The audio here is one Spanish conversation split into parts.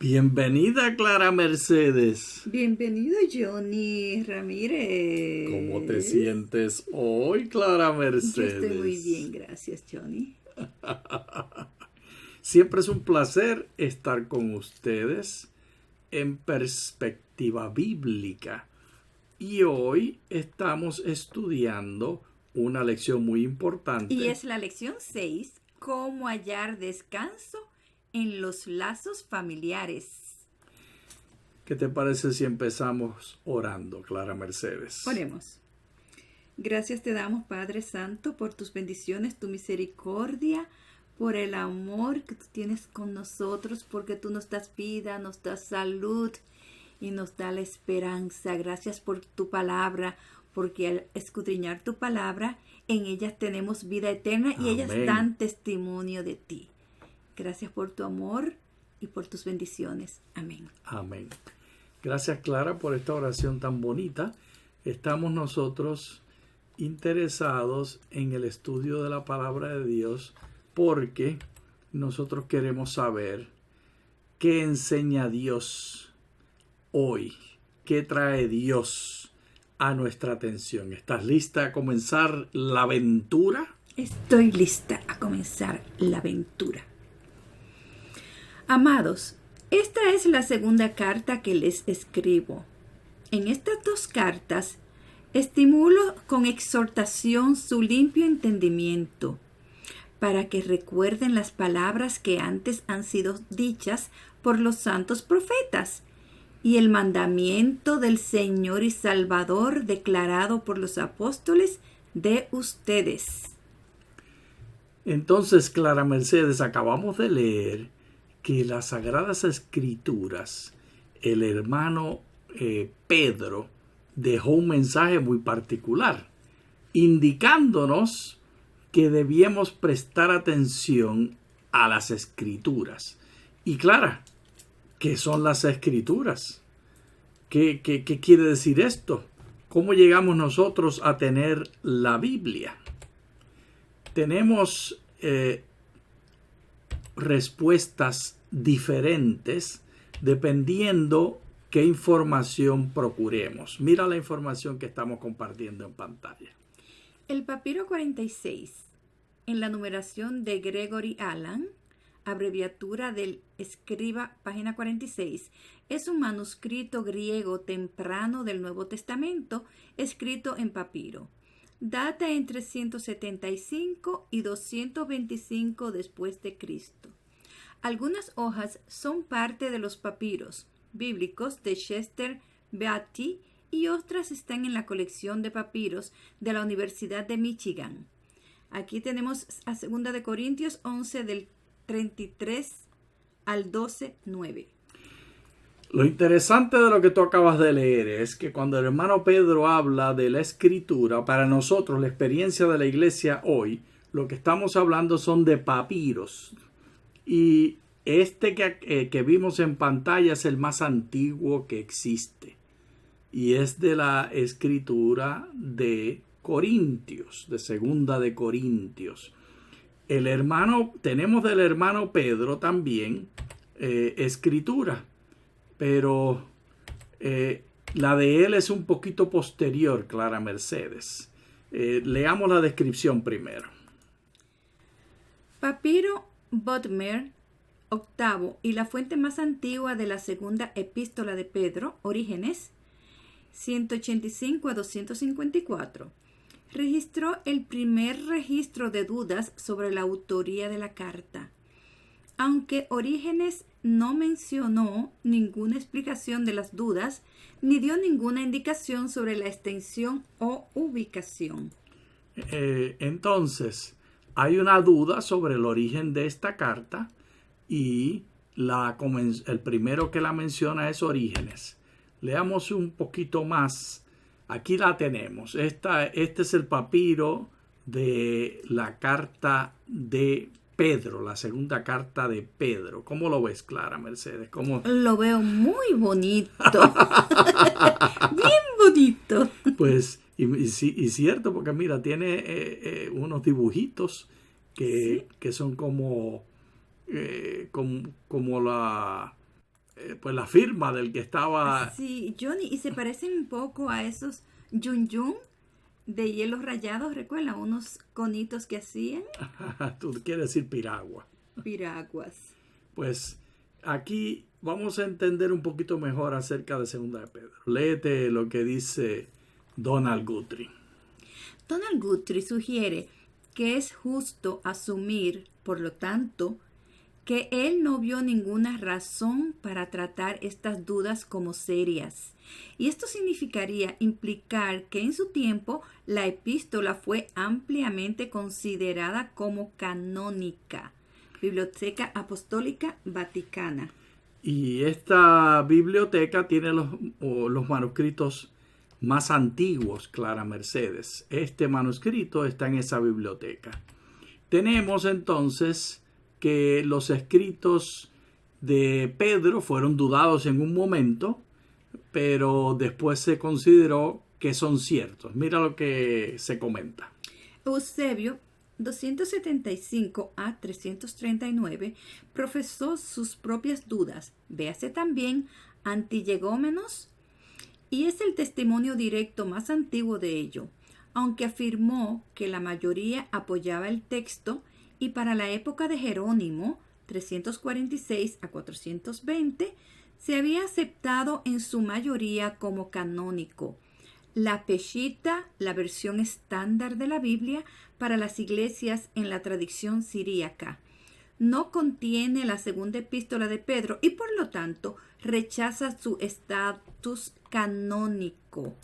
Bienvenida, Clara Mercedes. Bienvenido, Johnny Ramírez. ¿Cómo te sientes hoy, Clara Mercedes? Yo estoy muy bien, gracias, Johnny. Siempre es un placer estar con ustedes en Perspectiva Bíblica. Y hoy estamos estudiando una lección muy importante. Y es la lección 6, cómo hallar descanso en los lazos familiares. ¿Qué te parece si empezamos orando, Clara Mercedes? Oremos. Gracias te damos, Padre Santo, por tus bendiciones, tu misericordia, por el amor que tú tienes con nosotros, porque tú nos das vida, nos das salud y nos da la esperanza. Gracias por tu palabra, porque al escudriñar tu palabra, en ellas tenemos vida eterna. Amén. Y ellas dan testimonio de ti. Gracias por tu amor y por tus bendiciones. Amén. Amén. Gracias, Clara, por esta oración tan bonita. Estamos nosotros interesados en el estudio de la palabra de Dios porque nosotros queremos saber qué enseña Dios hoy, qué trae Dios a nuestra atención. ¿Estás lista a comenzar la aventura? Estoy lista a comenzar la aventura. Amados, esta es la segunda carta que les escribo. En estas dos cartas estimulo con exhortación su limpio entendimiento, para que recuerden las palabras que antes han sido dichas por los santos profetas y el mandamiento del Señor y Salvador declarado por los apóstoles de ustedes. Entonces, Clara Mercedes, acabamos de leer que las Sagradas Escrituras, el hermano Pedro dejó un mensaje muy particular, indicándonos que debíamos prestar atención a las Escrituras. Y Clara, ¿qué son las Escrituras? ¿Qué quiere decir esto? ¿Cómo llegamos nosotros a tener la Biblia? Tenemos respuestas diferentes dependiendo qué información procuremos. Mira la información que estamos compartiendo en pantalla. El papiro 46, en la numeración de Gregory Allen, abreviatura del escriba, página 46, es un manuscrito griego temprano del Nuevo Testamento, escrito en papiro. Data entre 175 y 225 después de Cristo. Algunas hojas son parte de los papiros bíblicos de Chester Beatty y otras están en la colección de papiros de la Universidad de Michigan. Aquí tenemos a 2 de Corintios 11 del 33 al 12, 9. Lo interesante de lo que tú acabas de leer es que cuando el hermano Pedro habla de la Escritura, para nosotros la experiencia de la iglesia hoy, lo que estamos hablando son de papiros. Y este que vimos en pantalla es el más antiguo que existe. Y es de la Escritura de Corintios, de 2 de Corintios. Tenemos del hermano Pedro también Escritura. Pero la de él es un poquito posterior, Clara Mercedes. Leamos la descripción primero. Papiro Bodmer VIII y la fuente más antigua de la segunda epístola de Pedro, Orígenes, 185 a 254, registró el primer registro de dudas sobre la autoría de la carta. Aunque Orígenes no mencionó ninguna explicación de las dudas, ni dio ninguna indicación sobre la extensión o ubicación. Entonces, hay una duda sobre el origen de esta carta y el primero que la menciona es Orígenes. Leamos un poquito más. Aquí la tenemos. Este es el papiro de la carta de Pedro, la segunda carta de Pedro. ¿Cómo lo ves, Clara Mercedes? ¿Cómo? Lo veo muy bonito. Bien bonito. Pues, y cierto, porque mira, tiene unos dibujitos que son como pues la firma del que estaba. Sí, Johnny, y se parecen un poco a esos yun yun de hielos rayados, ¿recuerdan? Unos conitos que hacían. Tú quieres decir piragua. Piraguas. Pues aquí vamos a entender un poquito mejor acerca de Segunda de Pedro. Léete lo que dice Donald Guthrie. Donald Guthrie sugiere que es justo asumir, por lo tanto, que él no vio ninguna razón para tratar estas dudas como serias. Y esto significaría implicar que en su tiempo la epístola fue ampliamente considerada como canónica. Biblioteca Apostólica Vaticana. Y esta biblioteca tiene los manuscritos más antiguos, Clara Mercedes. Este manuscrito está en esa biblioteca. Tenemos entonces que los escritos de Pedro fueron dudados en un momento, pero después se consideró que son ciertos. Mira lo que se comenta. Eusebio, 275 a 339, profesó sus propias dudas. Véase también Antilegómenos, y es el testimonio directo más antiguo de ello, aunque afirmó que la mayoría apoyaba el texto y para la época de Jerónimo, 346 a 420, se había aceptado en su mayoría como canónico. La Peshitta, la versión estándar de la Biblia para las iglesias en la tradición siríaca, no contiene la segunda epístola de Pedro y por lo tanto rechaza su estatus canónico.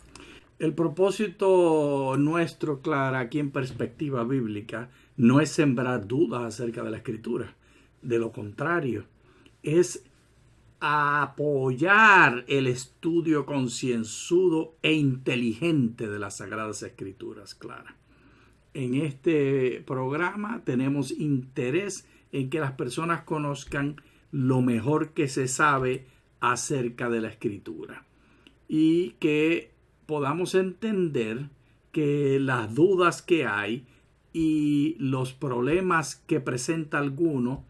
El propósito nuestro, Clara, aquí en Perspectiva Bíblica, no es sembrar dudas acerca de la Escritura. De lo contrario, es apoyar el estudio concienzudo e inteligente de las Sagradas Escrituras, Clara. En este programa tenemos interés en que las personas conozcan lo mejor que se sabe acerca de la Escritura y que podamos entender que las dudas que hay y los problemas que presenta alguno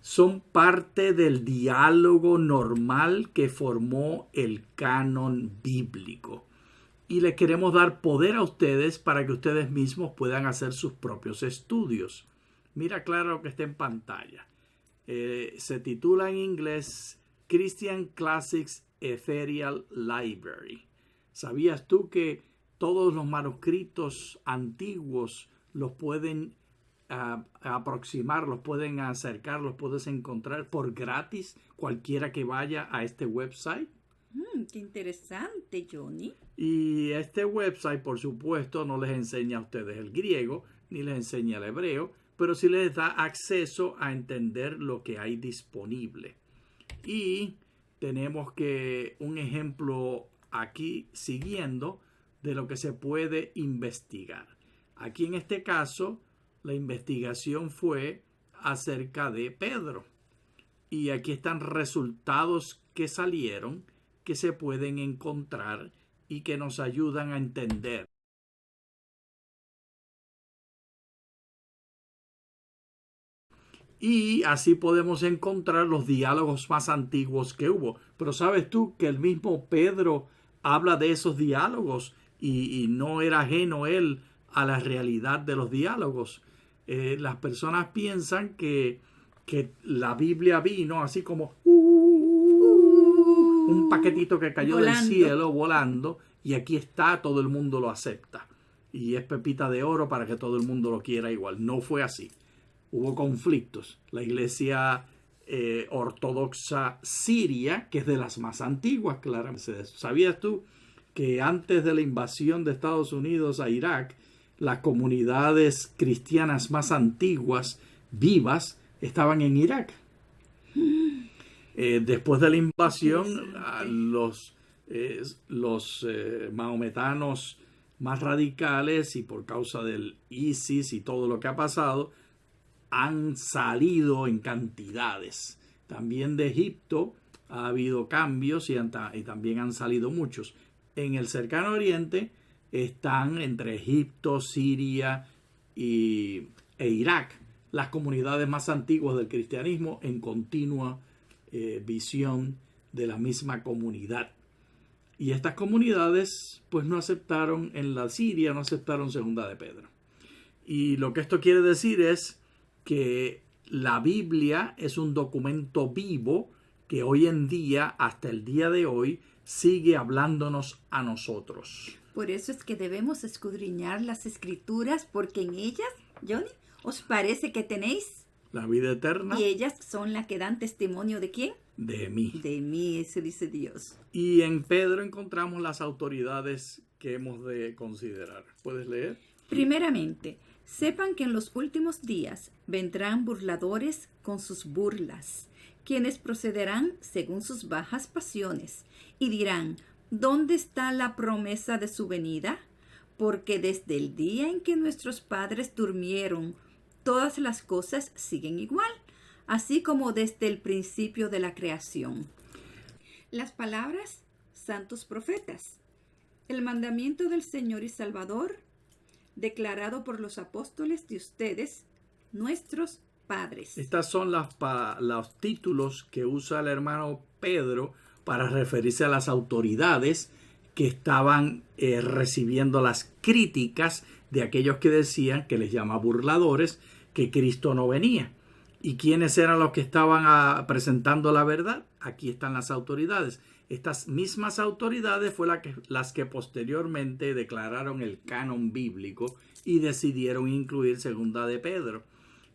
son parte del diálogo normal que formó el canon bíblico. Y les queremos dar poder a ustedes para que ustedes mismos puedan hacer sus propios estudios. Mira claro lo que está en pantalla. Se titula en inglés Christian Classics Ethereal Library. ¿Sabías tú que todos los manuscritos antiguos los pueden aproximar, los pueden acercar, los puedes encontrar por gratis cualquiera que vaya a este website? Qué interesante, Johnny. Y este website, por supuesto, no les enseña a ustedes el griego, ni les enseña el hebreo, pero sí les da acceso a entender lo que hay disponible. Y tenemos un ejemplo aquí siguiendo de lo que se puede investigar. Aquí en este caso, la investigación fue acerca de Pedro. Y aquí están resultados que salieron, que se pueden encontrar y que nos ayudan a entender. Y así podemos encontrar los diálogos más antiguos que hubo. Pero sabes tú que el mismo Pedro habla de esos diálogos y no era ajeno él a la realidad de los diálogos. Las personas piensan que la Biblia vino así como un paquetito que cayó del cielo volando y aquí está, todo el mundo lo acepta. Y es pepita de oro para que todo el mundo lo quiera igual. No fue así. Hubo conflictos. La iglesia ortodoxa siria, que es de las más antiguas, claramente. ¿Sabías tú que antes de la invasión de Estados Unidos a Irak, las comunidades cristianas más antiguas, vivas, estaban en Irak? Después de la invasión, los mahometanos más radicales y por causa del ISIS y todo lo que ha pasado, han salido en cantidades. También de Egipto ha habido cambios y también han salido muchos. En el cercano oriente están entre Egipto, Siria e Irak las comunidades más antiguas del cristianismo en continua visión de la misma comunidad. Y estas comunidades pues no aceptaron en la Siria, no aceptaron segunda de Pedro. Y lo que esto quiere decir es que la Biblia es un documento vivo que hoy en día, hasta el día de hoy, sigue hablándonos a nosotros. Por eso es que debemos escudriñar las Escrituras, porque en ellas, Johnny, ¿os parece que tenéis? La vida eterna. Y ellas son las que dan testimonio ¿de quién? De mí. De mí, eso dice Dios. Y en Pedro encontramos las autoridades que hemos de considerar. ¿Puedes leer? Primeramente, sepan que en los últimos días vendrán burladores con sus burlas, quienes procederán según sus bajas pasiones, y dirán, ¿dónde está la promesa de su venida? Porque desde el día en que nuestros padres durmieron, todas las cosas siguen igual, así como desde el principio de la creación. Las palabras, santos profetas, el mandamiento del Señor y Salvador, declarado por los apóstoles de ustedes, nuestros padres. Estas son los títulos que usa el hermano Pedro para referirse a las autoridades que estaban recibiendo las críticas de aquellos que decían, que les llama burladores, que Cristo no venía. ¿Y quiénes eran los que estaban presentando la verdad? Aquí están las autoridades. Estas mismas autoridades fueron las que posteriormente declararon el canon bíblico y decidieron incluir segunda de Pedro.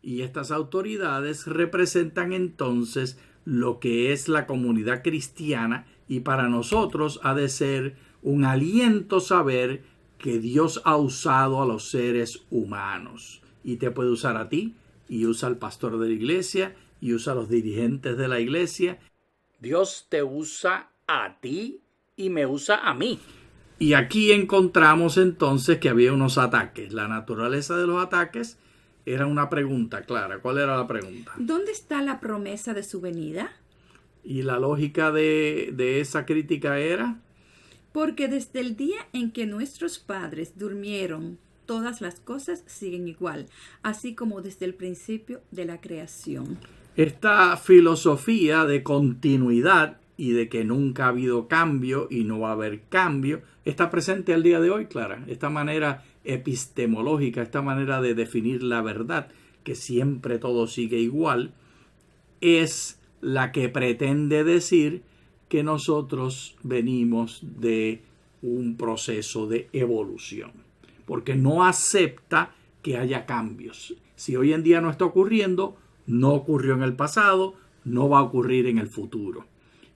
Y estas autoridades representan entonces lo que es la comunidad cristiana, y para nosotros ha de ser un aliento saber que Dios ha usado a los seres humanos. Y te puede usar a ti, y usa al pastor de la iglesia, y usa a los dirigentes de la iglesia. Dios te usa a ti y me usa a mí. Y aquí encontramos entonces que había unos ataques. La naturaleza de los ataques era una pregunta clara. ¿Cuál era la pregunta? ¿Dónde está la promesa de su venida? Y la lógica de esa crítica era: porque desde el día en que nuestros padres durmieron, todas las cosas siguen igual, así como desde el principio de la creación. Esta filosofía de continuidad y de que nunca ha habido cambio y no va a haber cambio está presente al día de hoy, Clara. Esta manera epistemológica, esta manera de definir la verdad, que siempre todo sigue igual, es la que pretende decir que nosotros venimos de un proceso de evolución, porque no acepta que haya cambios. Si hoy en día no está ocurriendo, no ocurrió en el pasado, no va a ocurrir en el futuro.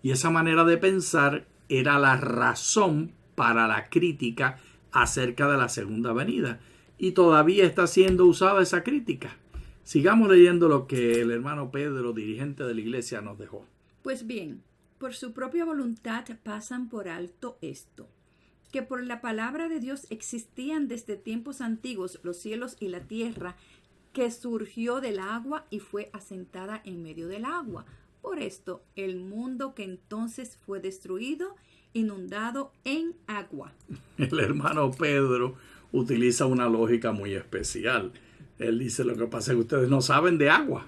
Y esa manera de pensar era la razón para la crítica acerca de la segunda venida. Y todavía está siendo usada esa crítica. Sigamos leyendo lo que el hermano Pedro, dirigente de la iglesia, nos dejó. Pues bien, por su propia voluntad pasan por alto esto, que por la palabra de Dios existían desde tiempos antiguos los cielos y la tierra, que surgió del agua y fue asentada en medio del agua. Por esto, el mundo que entonces fue destruido, inundado en agua. El hermano Pedro utiliza una lógica muy especial. Él dice, lo que pasa es que ustedes no saben de agua,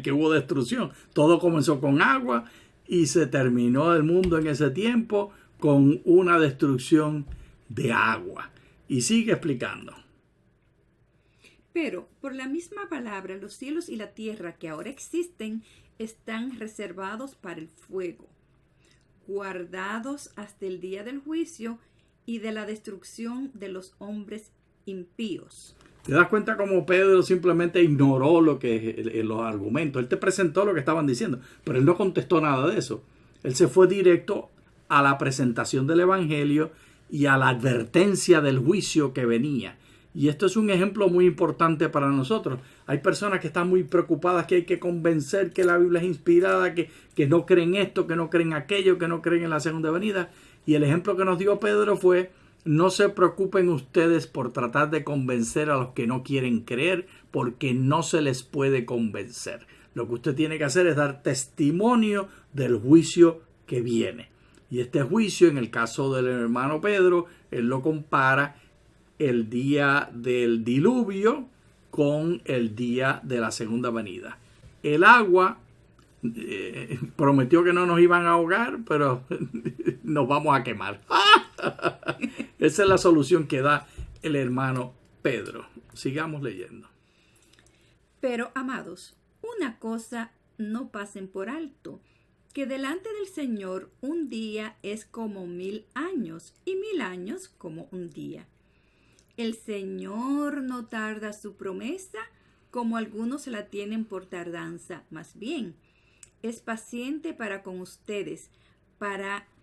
que hubo destrucción. Todo comenzó con agua y se terminó el mundo en ese tiempo con una destrucción de agua. Y sigue explicando. Pero por la misma palabra, los cielos y la tierra que ahora existen están reservados para el fuego, guardados hasta el día del juicio y de la destrucción de los hombres impíos. ¿Te das cuenta cómo Pedro simplemente ignoró los argumentos? Él te presentó lo que estaban diciendo, pero él no contestó nada de eso. Él se fue directo a la presentación del evangelio y a la advertencia del juicio que venía. Y esto es un ejemplo muy importante para nosotros. Hay personas que están muy preocupadas, que hay que convencer que la Biblia es inspirada, que no creen esto, que no creen aquello, que no creen en la segunda venida. Y el ejemplo que nos dio Pedro fue: no se preocupen ustedes por tratar de convencer a los que no quieren creer, porque no se les puede convencer. Lo que usted tiene que hacer es dar testimonio del juicio que viene. Y este juicio, en el caso del hermano Pedro, él lo compara el día del diluvio con el día de la segunda venida. El agua prometió que no nos iban a ahogar, pero nos vamos a quemar. Esa es la solución que da el hermano Pedro. Sigamos leyendo. Pero, amados, una cosa no pasen por alto, que delante del Señor un día es como 1000 años, y 1000 años como un día. El Señor no tarda su promesa, como algunos la tienen por tardanza, más bien es paciente para con ustedes,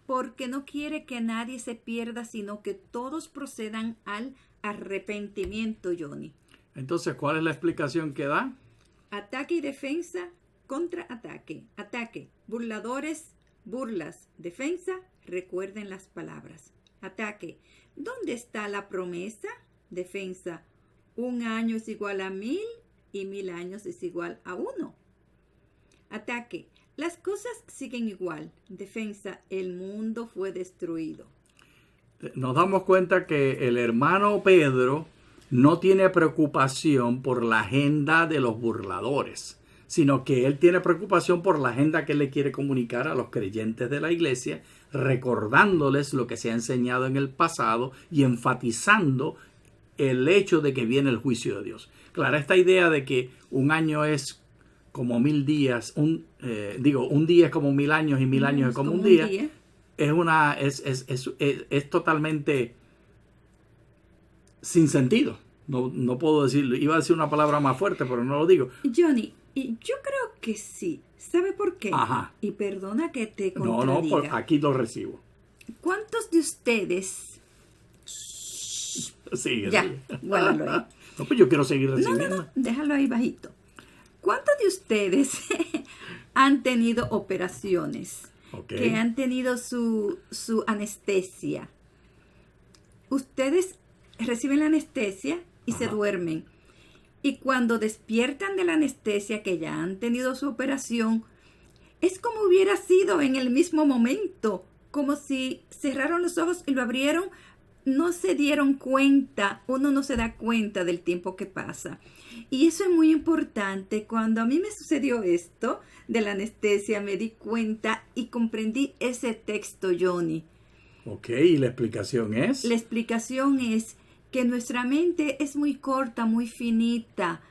porque no quiere que nadie se pierda, sino que todos procedan al arrepentimiento, Johnny. Entonces, ¿cuál es la explicación que da? Ataque y defensa, contraataque. Ataque, burladores, burlas. Defensa, recuerden las palabras. Ataque, ¿dónde está la promesa? Defensa, 1 año es igual a 1000 y 1000 años es igual a 1. Ataque, las cosas siguen igual. Defensa, el mundo fue destruido. Nos damos cuenta que el hermano Pedro no tiene preocupación por la agenda de los burladores, sino que él tiene preocupación por la agenda que él le quiere comunicar a los creyentes de la iglesia, recordándoles lo que se ha enseñado en el pasado y enfatizando el hecho de que viene el juicio de Dios. Claro, esta idea de que un año es como 1000 días, un día es como 1000 años y 1000 años es como un día. Es totalmente sin sentido. No puedo decirlo. Iba a decir una palabra más fuerte, pero no lo digo. Johnny, yo creo que sí. ¿Sabe por qué? Ajá. Y perdona que te contradiga. No, aquí lo recibo. ¿Cuántos de ustedes... Sigue. Ya, guárdalo ahí. No, pues yo quiero seguir recibiendo. No, déjalo ahí bajito. ¿Cuántos de ustedes han tenido operaciones? Okay. Que han tenido su anestesia. Ustedes reciben la anestesia y se duermen. Y cuando despiertan de la anestesia, que ya han tenido su operación, es como hubiera sido en el mismo momento, como si cerraron los ojos y lo abrieron. No se dieron cuenta, uno no se da cuenta del tiempo que pasa. Y eso es muy importante. Cuando a mí me sucedió esto de la anestesia, me di cuenta y comprendí ese texto, Johnny. Ok, ¿y la explicación es? La explicación es que nuestra mente es muy corta, muy finita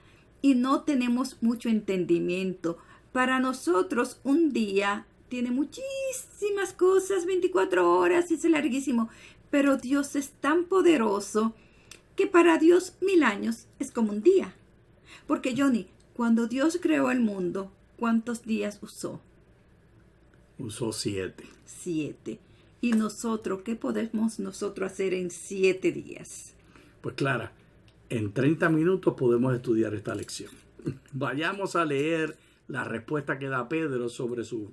y no tenemos mucho entendimiento. Para nosotros un día tiene muchísimas cosas, 24 horas y es larguísimo. Pero Dios es tan poderoso que para Dios 1000 años es como un día. Porque, Johnny, cuando Dios creó el mundo, ¿cuántos días usó? Usó 7. 7. ¿Y nosotros qué podemos hacer en 7 días? Pues Clara, en 30 minutos podemos estudiar esta lección. Vayamos a leer la respuesta que da Pedro sobre su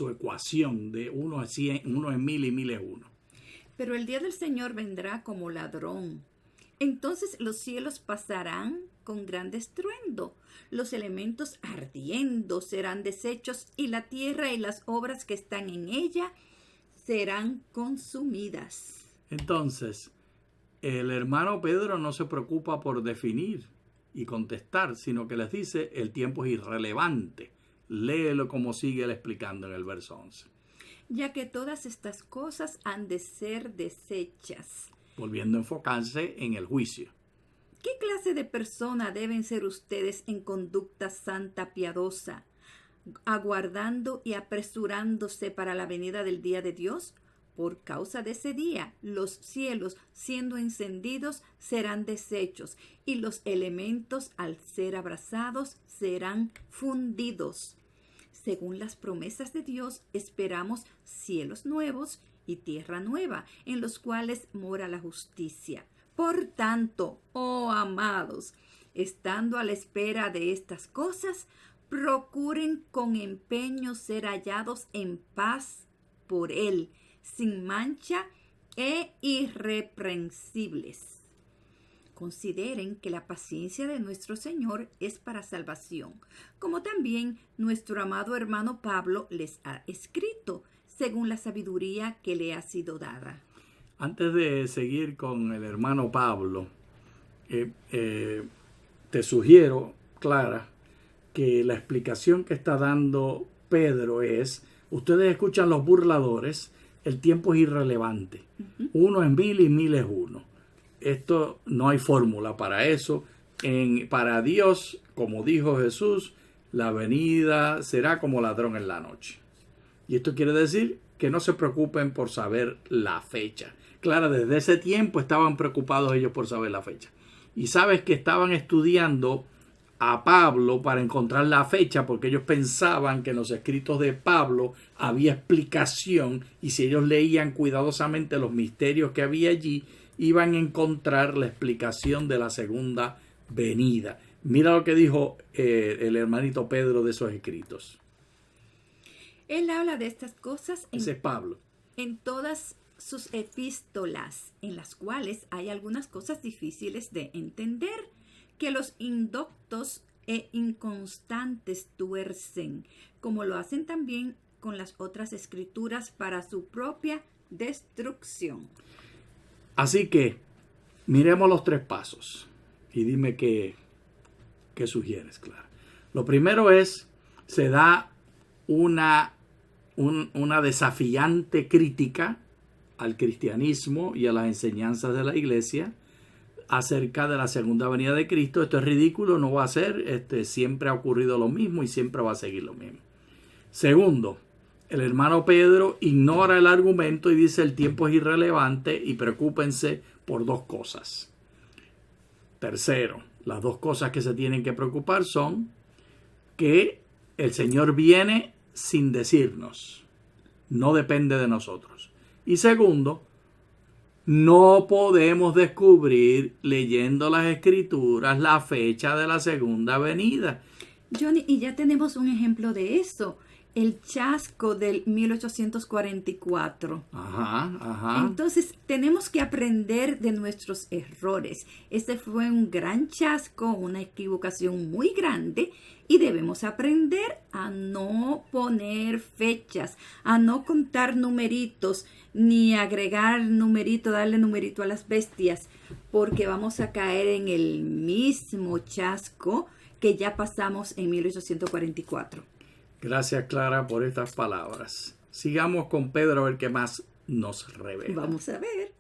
ecuación de 1 a 100, 1 es 1000 y 1000 es 1. Pero el día del Señor vendrá como ladrón. Entonces los cielos pasarán con gran estruendo, los elementos ardiendo serán deshechos y la tierra y las obras que están en ella serán consumidas. Entonces, el hermano Pedro no se preocupa por definir y contestar, sino que les dice el tiempo es irrelevante. Léelo como sigue él explicando en el verso 11. Ya que todas estas cosas han de ser deshechas. Volviendo a enfocarse en el juicio. ¿Qué clase de persona deben ser ustedes en conducta santa, piadosa, aguardando y apresurándose para la venida del día de Dios? Por causa de ese día, los cielos, siendo encendidos, serán deshechos, y los elementos, al ser abrasados, serán fundidos. Según las promesas de Dios, esperamos cielos nuevos y tierra nueva, en los cuales mora la justicia. Por tanto, oh amados, estando a la espera de estas cosas, procuren con empeño ser hallados en paz por Él, sin mancha e irreprensibles. Consideren que la paciencia de nuestro Señor es para salvación, como también nuestro amado hermano Pablo les ha escrito, según la sabiduría que le ha sido dada. Antes de seguir con el hermano Pablo, te sugiero, Clara, que la explicación que está dando Pedro es, ustedes escuchan los burladores, el tiempo es irrelevante. Uno es 1000 y 1000 es uno. Esto no hay fórmula para eso. Para Dios, como dijo Jesús, la venida será como ladrón en la noche. Y esto quiere decir que no se preocupen por saber la fecha. Claro, desde ese tiempo estaban preocupados ellos por saber la fecha. Y sabes que estaban estudiando a Pablo para encontrar la fecha, porque ellos pensaban que en los escritos de Pablo había explicación, y si ellos leían cuidadosamente los misterios que había allí, iban a encontrar la explicación de la segunda venida. Mira lo que dijo el hermanito Pedro de esos escritos. Él habla de estas cosas Ese es Pablo. En todas sus epístolas, en las cuales hay algunas cosas difíciles de entender, que los indoctos e inconstantes tuercen, como lo hacen también con las otras escrituras para su propia destrucción. Así que miremos los 3 pasos y dime qué sugieres, Clara. Lo primero es, se da una desafiante crítica al cristianismo y a las enseñanzas de la iglesia acerca de la segunda venida de Cristo. Esto es ridículo, no va a ser, siempre ha ocurrido lo mismo y siempre va a seguir lo mismo. Segundo, el hermano Pedro ignora el argumento y dice el tiempo es irrelevante y preocúpense por 2 cosas. Tercero, las 2 cosas que se tienen que preocupar son que el Señor viene sin decirnos, no depende de nosotros. Y segundo, no podemos descubrir leyendo las escrituras la fecha de la segunda venida. Johnny, y ya tenemos un ejemplo de eso, el chasco del 1844. Ajá. Entonces, tenemos que aprender de nuestros errores. Este fue un gran chasco, una equivocación muy grande, y debemos aprender a no poner fechas, a no contar numeritos, ni agregar numerito, darle numerito a las bestias, porque vamos a caer en el mismo chasco que ya pasamos en 1844. Gracias, Clara, por estas palabras. Sigamos con Pedro a ver qué más nos revela. Vamos a ver.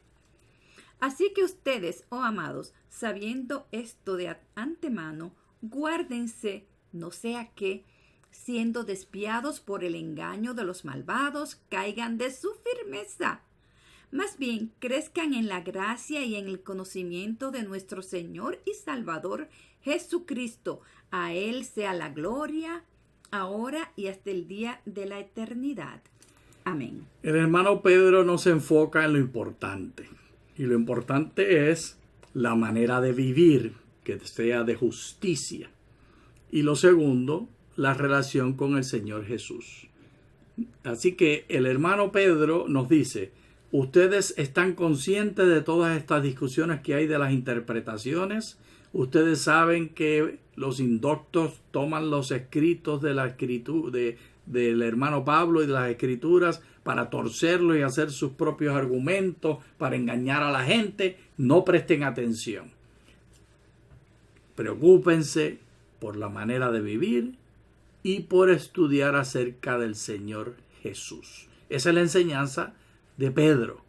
Así que ustedes, oh amados, sabiendo esto de antemano, guárdense, no sea que, siendo desviados por el engaño de los malvados, caigan de su firmeza. Más bien, crezcan en la gracia y en el conocimiento de nuestro Señor y Salvador Jesucristo. A Él sea la gloria, ahora y hasta el día de la eternidad. Amén. El hermano Pedro no se enfoca en lo importante. Y lo importante es la manera de vivir, que sea de justicia. Y lo segundo, la relación con el Señor Jesús. Así que el hermano Pedro nos dice, ustedes están conscientes de todas estas discusiones que hay de las interpretaciones. Ustedes saben que los indoctos toman los escritos de la escritura del hermano Pablo y de las escrituras para torcerlo y hacer sus propios argumentos, para engañar a la gente. No presten atención. Preocúpense por la manera de vivir y por estudiar acerca del Señor Jesús. Esa es la enseñanza de Pedro,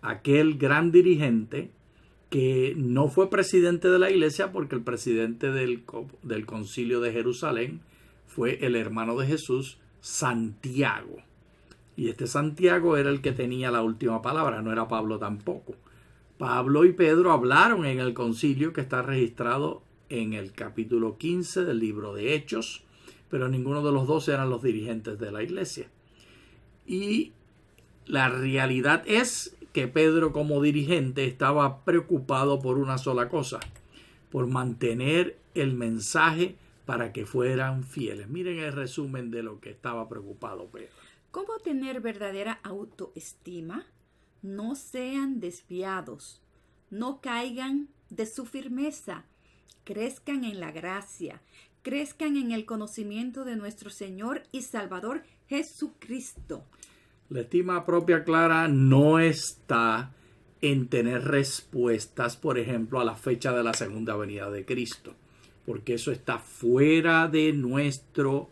aquel gran dirigente que no fue presidente de la iglesia, porque el presidente del concilio de Jerusalén fue el hermano de Jesús, Santiago. Y este Santiago era el que tenía la última palabra, no era Pablo tampoco. Pablo y Pedro hablaron en el concilio que está registrado en el capítulo 15 del libro de Hechos, pero ninguno de los dos eran los dirigentes de la iglesia. Y la realidad es que Pedro, como dirigente, estaba preocupado por una sola cosa, por mantener el mensaje para que fueran fieles. Miren el resumen de lo que estaba preocupado Pedro. ¿Cómo tener verdadera autoestima? No sean desviados, no caigan de su firmeza, crezcan en la gracia, crezcan en el conocimiento de nuestro Señor y Salvador Jesucristo. La estima propia, Clara, no está en tener respuestas, por ejemplo, a la fecha de la segunda venida de Cristo. porque eso está fuera de nuestro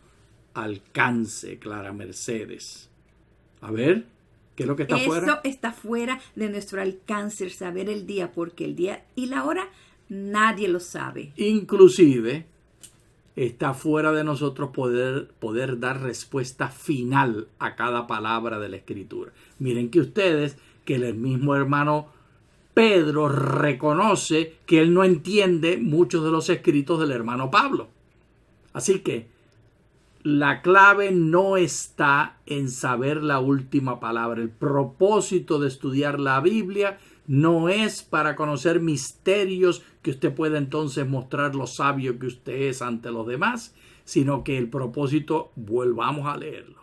alcance, Clara Mercedes. A ver, ¿qué es lo que está fuera? Eso está fuera de nuestro alcance, el saber el día, porque el día y la hora nadie lo sabe. Inclusive, está fuera de nosotros poder dar respuesta final a cada palabra de la Escritura. Miren que ustedes, que el mismo hermano Pedro reconoce que él no entiende muchos de los escritos del hermano Pablo. Así que la clave no está en saber la última palabra. El propósito de estudiar la Biblia no es para conocer misterios que usted pueda entonces mostrar lo sabio que usted es ante los demás, sino que el propósito, volvamos a leerlo.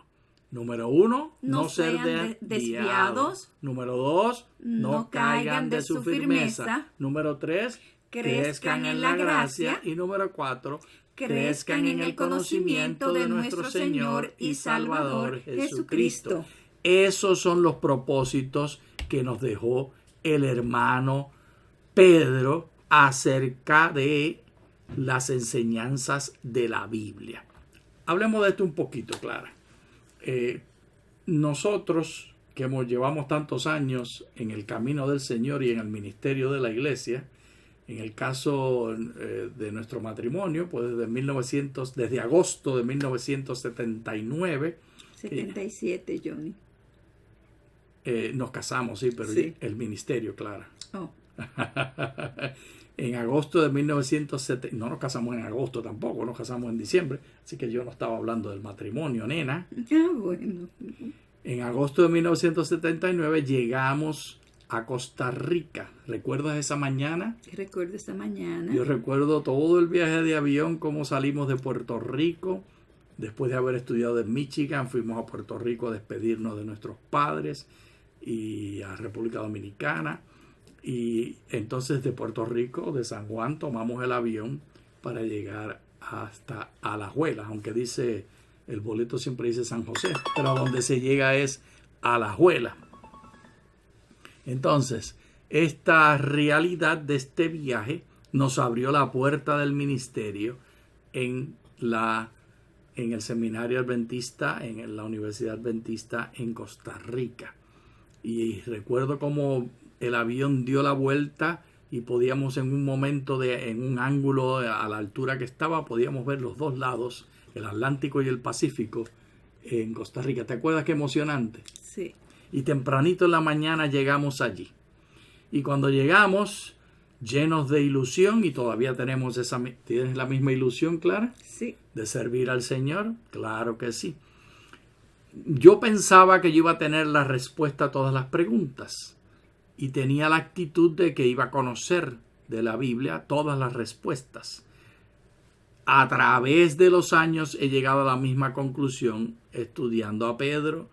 Número 1, no ser desviados. Número 2, no caigan de su firmeza. Número 3, crezcan en la gracia. Y número 4, crezcan en el conocimiento de nuestro Señor y Salvador Jesucristo. Esos son los propósitos que nos dejó el hermano Pedro acerca de las enseñanzas de la Biblia. Hablemos de esto un poquito, Clara. Nosotros que llevamos tantos años en el camino del Señor y en el ministerio de la iglesia, en el caso de nuestro matrimonio, pues desde agosto de 1979. 77, Johnny. Nos casamos, sí, pero sí. El ministerio, Clara. Oh. En agosto de 1970, no nos casamos en agosto tampoco, nos casamos en diciembre, así que yo no estaba hablando del matrimonio, nena. Ah, bueno. En agosto de 1979 llegamos a Costa Rica. ¿Recuerdas esa mañana? Recuerdo esa mañana. Yo recuerdo todo el viaje de avión, cómo salimos de Puerto Rico. Después de haber estudiado en Michigan, fuimos a Puerto Rico a despedirnos de nuestros padres y a República Dominicana. Y entonces de Puerto Rico, de San Juan, tomamos el avión para llegar hasta Alajuela, aunque dice, el boleto siempre dice San José, pero a donde se llega es Alajuela. Entonces, esta realidad de este viaje nos abrió la puerta del ministerio en el seminario adventista, en la Universidad Adventista en Costa Rica. Y recuerdo cómo el avión dio la vuelta y podíamos en un momento, en un ángulo a la altura que estaba, podíamos ver los dos lados, el Atlántico y el Pacífico, en Costa Rica. ¿Te acuerdas qué emocionante? Sí. Y tempranito en la mañana llegamos allí. Y cuando llegamos, llenos de ilusión, y todavía ¿tienes la misma ilusión, Clara? Sí. ¿De servir al Señor? Claro que sí. Yo pensaba que yo iba a tener la respuesta a todas las preguntas. Y tenía la actitud de que iba a conocer de la Biblia todas las respuestas. A través de los años he llegado a la misma conclusión, estudiando a Pedro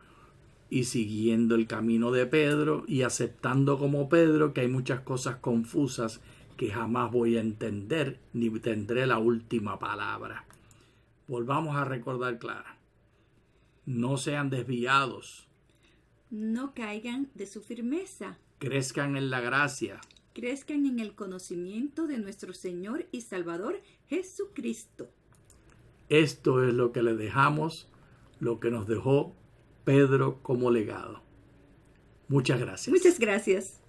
y siguiendo el camino de Pedro y aceptando como Pedro que hay muchas cosas confusas que jamás voy a entender ni tendré la última palabra. Volvamos a recordar, Clara. No sean desviados. No caigan de su firmeza. Crezcan en la gracia. Crezcan en el conocimiento de nuestro Señor y Salvador Jesucristo. Esto es lo que le dejamos, lo que nos dejó Pedro como legado. Muchas gracias. Muchas gracias.